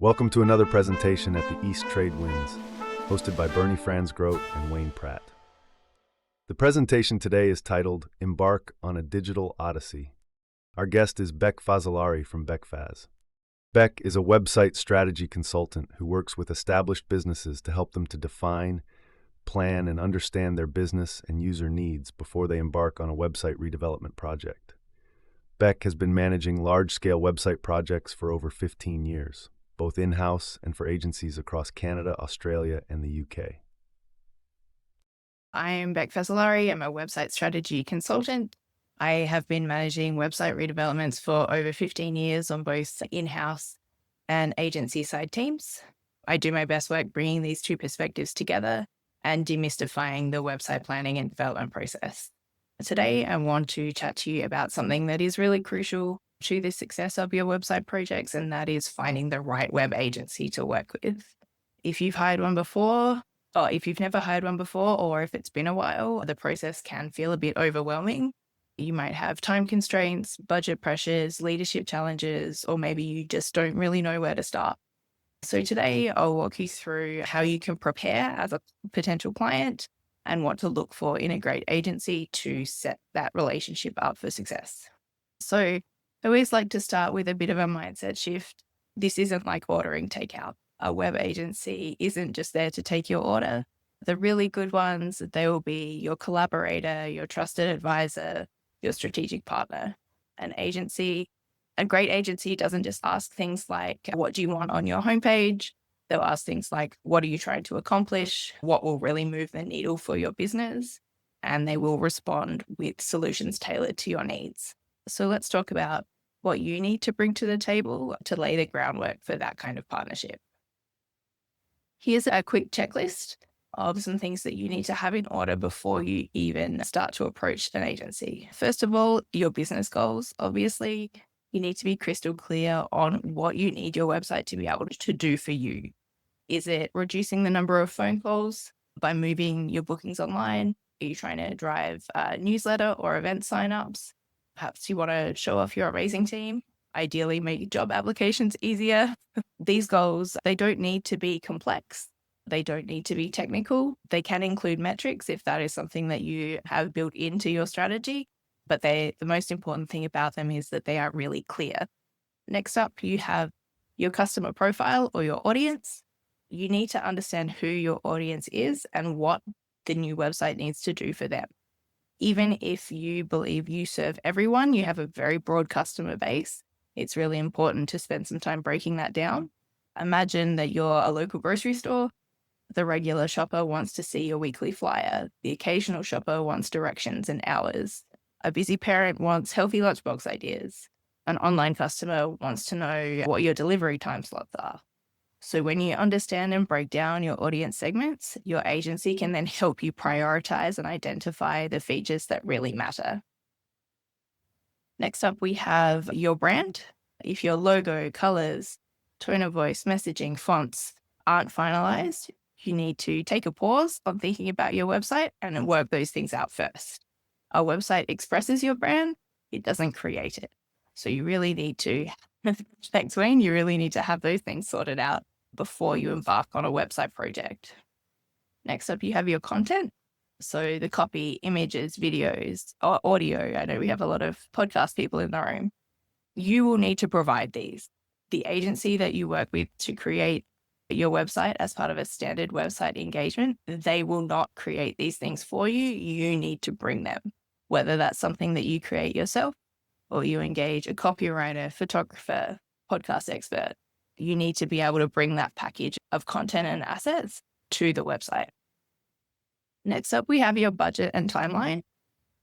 Welcome to another presentation at the East Trade Winds, hosted by Bernie Franz-Grote and Wayne Pratt. The presentation today is titled Embark on a Digital Odyssey. Our guest is Beck Fazzolari from BeckFaz. Beck is a website strategy consultant who works with established businesses to help them to define, plan, and understand their business and user needs before they embark on a website redevelopment project. Beck has been managing large-scale website projects for over 15 years, both in-house and for agencies across Canada, Australia, and the UK. I'm Beck Fazzolari. I'm a website strategy consultant. I have been managing website redevelopments for over 15 years on both in-house and agency side teams. I do my best work bringing these two perspectives together and demystifying the website planning and development process. Today, I want to chat to you about something that is really crucial to the success of your website projects, and that is finding the right web agency to work with. If you've hired one before, or if you've never hired one before, or if it's been a while, the process can feel a bit overwhelming. You might have time constraints, budget pressures, leadership challenges, or maybe you just don't really know where to start. So today I'll walk you through how you can prepare as a potential client and what to look for in a great agency to set that relationship up for success. So I always like to start with a bit of a mindset shift. This isn't like ordering takeout. A web agency isn't just there to take your order. The really good ones, they will be your collaborator, your trusted advisor, your strategic partner. A great agency doesn't just ask things like, what do you want on your homepage? They'll ask things like, what are you trying to accomplish? What will really move the needle for your business? And they will respond with solutions tailored to your needs. So let's talk about what you need to bring to the table to lay the groundwork for that kind of partnership. Here's a quick checklist of some things that you need to have in order before you even start to approach an agency. First of all, your business goals. Obviously, you need to be crystal clear on what you need your website to be able to do for you. Is it reducing the number of phone calls by moving your bookings online? Are you trying to drive a newsletter or event signups? Perhaps you want to show off your amazing team. Ideally, make job applications easier. These goals, they don't need to be complex. They don't need to be technical. They can include metrics if that is something that you have built into your strategy. But the most important thing about them is that they are really clear. Next up, you have your customer profile or your audience. You need to understand who your audience is and what the new website needs to do for them. Even if you believe you serve everyone, you have a very broad customer base, it's really important to spend some time breaking that down. Imagine that you're a local grocery store. The regular shopper wants to see your weekly flyer. The occasional shopper wants directions and hours. A busy parent wants healthy lunchbox ideas. An online customer wants to know what your delivery time slots are. So when you understand and break down your audience segments, your agency can then help you prioritize and identify the features that really matter. Next up, we have your brand. If your logo, colors, tone of voice, messaging, fonts aren't finalized, you need to take a pause on thinking about your website and work those things out first. A website expresses your brand, it doesn't create it. So you really need to, thanks Wayne, you really need to have those things sorted out before you embark on a website project. Next up, you have your content. So the copy, images, videos, or audio. I know we have a lot of podcast people in the room. You will need to provide these. The agency that you work with to create your website as part of a standard website engagement, they will not create these things for you. You need to bring them, whether that's something that you create yourself or you engage a copywriter, photographer, podcast expert. You need to be able to bring that package of content and assets to the website. Next up, we have your budget and timeline.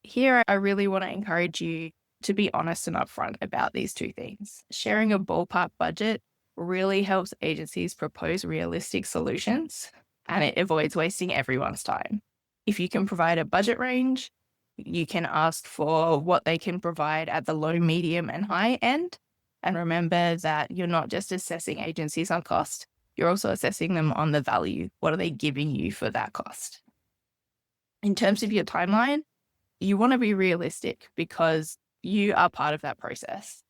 Here, I really want to encourage you to be honest and upfront about these two things. Sharing a ballpark budget really helps agencies propose realistic solutions, and it avoids wasting everyone's time. If you can provide a budget range, you can ask for what they can provide at the low, medium, and high end. And remember that you're not just assessing agencies on cost, you're also assessing them on the value. What are they giving you for that cost? In terms of your timeline, you want to be realistic because you are part of that process.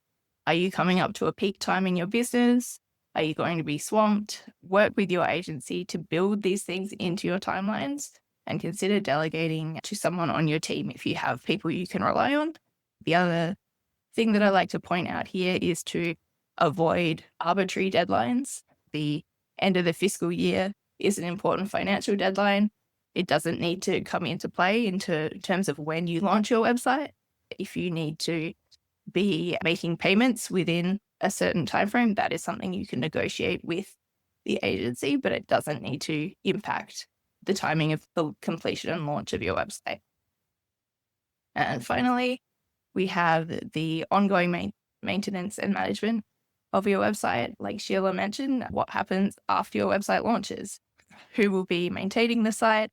Are you coming up to a peak time in your business? Are you going to be swamped? Work with your agency to build these things into your timelines and consider delegating to someone on your team if you have people you can rely on. The other thing that I like to point out here is to avoid arbitrary deadlines. The end of the fiscal year is an important financial deadline. It doesn't need to come into play in terms of when you launch your website. If you need to be making payments within a certain timeframe, that is something you can negotiate with the agency, but it doesn't need to impact the timing of the completion and launch of your website. And finally, we have the ongoing maintenance and management of your website. Like Sheila mentioned, what happens after your website launches? Who will be maintaining the site?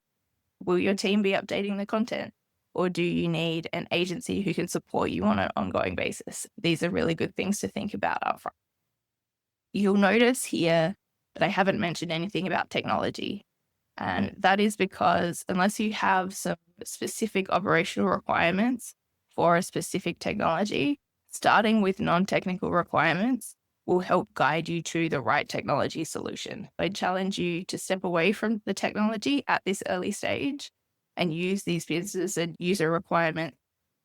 Will your team be updating the content? Or do you need an agency who can support you on an ongoing basis? These are really good things to think about upfront. You'll notice here that I haven't mentioned anything about technology. And that is because unless you have some specific operational requirements for a specific technology, starting with non-technical requirements will help guide you to the right technology solution. I challenge you to step away from the technology at this early stage and use these business and user requirements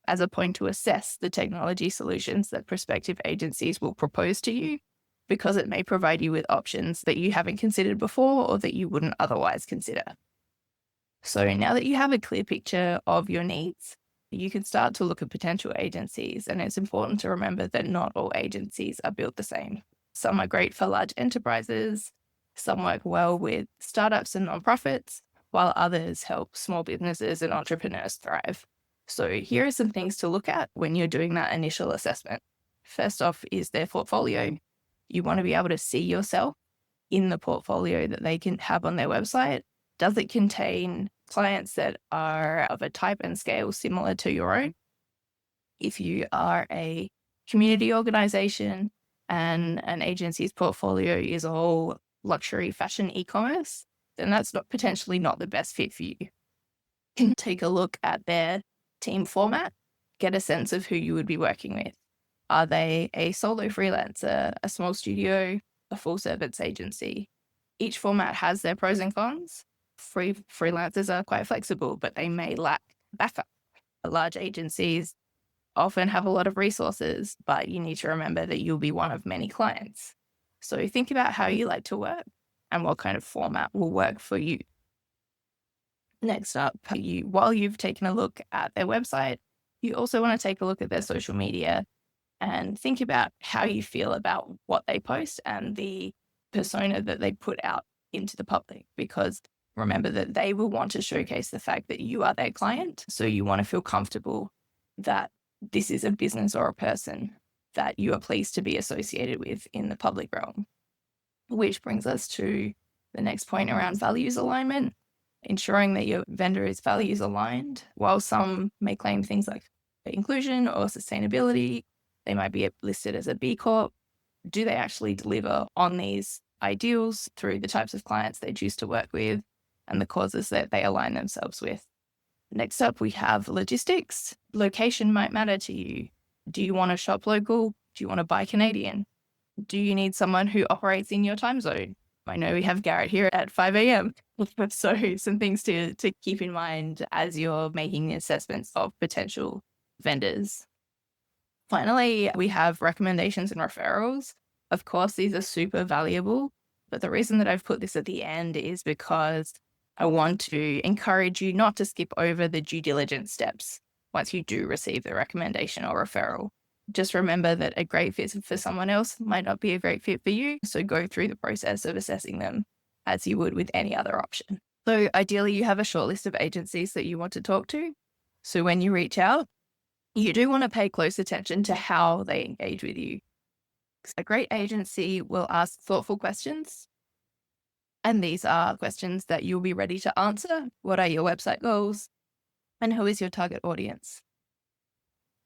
as a point to assess the technology solutions that prospective agencies will propose to you, because it may provide you with options that you haven't considered before or that you wouldn't otherwise consider. So now that you have a clear picture of your needs, you can start to look at potential agencies. And it's important to remember that not all agencies are built the same. Some are great for large enterprises, some work well with startups and nonprofits, while others help small businesses and entrepreneurs thrive. So here are some things to look at when you're doing that initial assessment. First off is their portfolio. You want to be able to see yourself in the portfolio that they can have on their website. Does it contain clients that are of a type and scale similar to your own? If you are a community organization and an agency's portfolio is all luxury fashion e-commerce, then that's potentially not the best fit for you. Take a look at their team format, get a sense of who you would be working with. Are they a solo freelancer, a small studio, a full service agency? Each format has their pros and cons. Freelancers are quite flexible, but they may lack backup. Large agencies often have a lot of resources, but you need to remember that you'll be one of many clients. So think about how you like to work and what kind of format will work for you. Next up, while you've taken a look at their website, you also want to take a look at their social media and think about how you feel about what they post and the persona that they put out into the public, because remember that they will want to showcase the fact that you are their client. So you want to feel comfortable that this is a business or a person that you are pleased to be associated with in the public realm. Which brings us to the next point around values alignment, ensuring that your vendor is values aligned. While some may claim things like inclusion or sustainability, they might be listed as a B Corp. Do they actually deliver on these ideals through the types of clients they choose to work with and the causes that they align themselves with? Next up, we have logistics. Location might matter to you. Do you want to shop local? Do you want to buy Canadian? Do you need someone who operates in your time zone? I know we have Garrett here at 5 a.m. So some things to keep in mind as you're making assessments of potential vendors. Finally, we have recommendations and referrals. Of course, these are super valuable, but the reason that I've put this at the end is because I want to encourage you not to skip over the due diligence steps once you do receive the recommendation or referral. Just remember that a great fit for someone else might not be a great fit for you, so go through the process of assessing them as you would with any other option. So ideally, you have a short list of agencies that you want to talk to. So when you reach out, you do want to pay close attention to how they engage with you. A great agency will ask thoughtful questions. And these are questions that you'll be ready to answer. What are your website goals? And who is your target audience?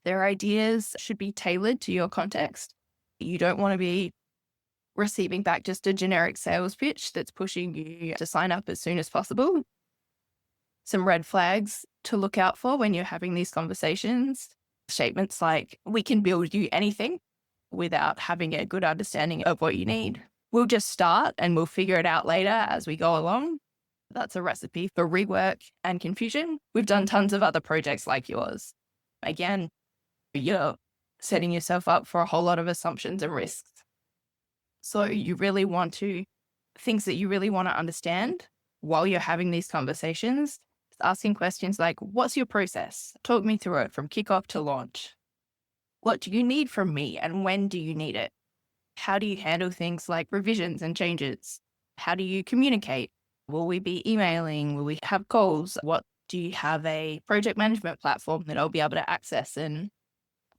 Their ideas should be tailored to your context. You don't want to be receiving back just a generic sales pitch that's pushing you to sign up as soon as possible. Some red flags to look out for when you're having these conversations. Statements like, we can build you anything, without having a good understanding of what you need. we'll just start and we'll figure it out later as we go along. That's a recipe for rework and confusion. We've done tons of other projects like yours. Again, you're setting yourself up for a whole lot of assumptions and risks. So you really want to, things that you really want to understand while you're having these conversations, asking questions like, what's your process? Talk me through it from kickoff to launch. What do you need from me and when do you need it? How do you handle things like revisions and changes? How do you communicate? Will we be emailing? Will we have calls? What do you have a project management platform that I'll be able to access and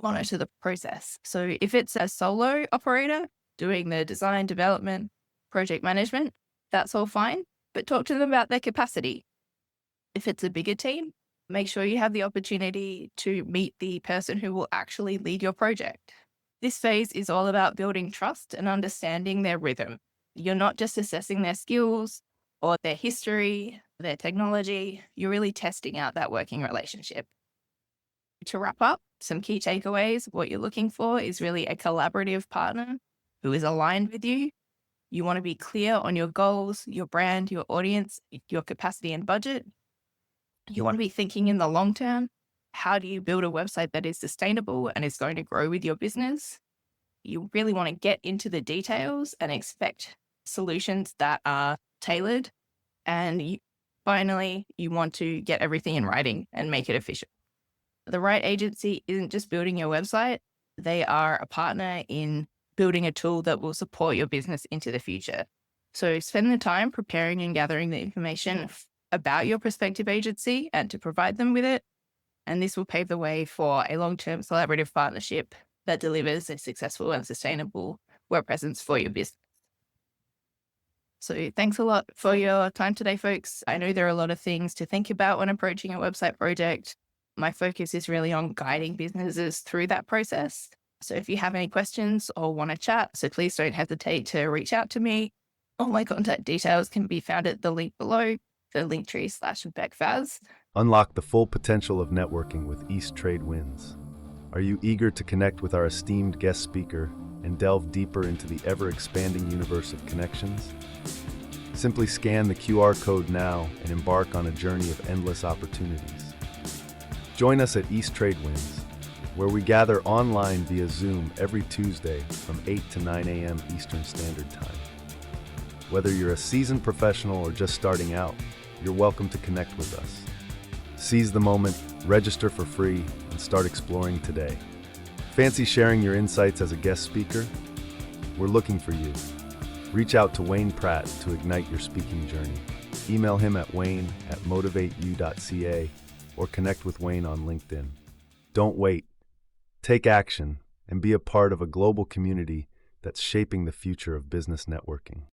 monitor the process? So if it's a solo operator doing the design, development, project management, that's all fine, but talk to them about their capacity. If it's a bigger team, make sure you have the opportunity to meet the person who will actually lead your project. This phase is all about building trust and understanding their rhythm. You're not just assessing their skills or their history, their technology, you're really testing out that working relationship. To wrap up, some key takeaways, what you're looking for is really a collaborative partner who is aligned with you. You want to be clear on your goals, your brand, your audience, your capacity and budget. You want to be thinking in the long term. How do you build a website that is sustainable and is going to grow with your business? You really want to get into the details and expect solutions that are tailored. And finally, you want to get everything in writing and make it official. The right agency isn't just building your website. They are a partner in building a tool that will support your business into the future. So spend the time preparing and gathering the information about your prospective agency and to provide them with it. And this will pave the way for a long-term collaborative partnership that delivers a successful and sustainable web presence for your business. So thanks a lot for your time today, folks. I know there are a lot of things to think about when approaching a website project. My focus is really on guiding businesses through that process. So if you have any questions or want to chat, so please don't hesitate to reach out to me. All my contact details can be found at the link below, the linktree/BeckFaz. Unlock the full potential of networking with East Trade Winds. Are you eager to connect with our esteemed guest speaker and delve deeper into the ever-expanding universe of connections? Simply scan the QR code now and embark on a journey of endless opportunities. Join us at East Trade Winds, where we gather online via Zoom every Tuesday from 8 to 9 a.m. Eastern Standard Time. Whether you're a seasoned professional or just starting out, you're welcome to connect with us. Seize the moment, register for free, and start exploring today. Fancy sharing your insights as a guest speaker? We're looking for you. Reach out to Wayne Pratt to ignite your speaking journey. Email him at wayne@motivateyou.ca or connect with Wayne on LinkedIn. Don't wait. Take action and be a part of a global community that's shaping the future of business networking.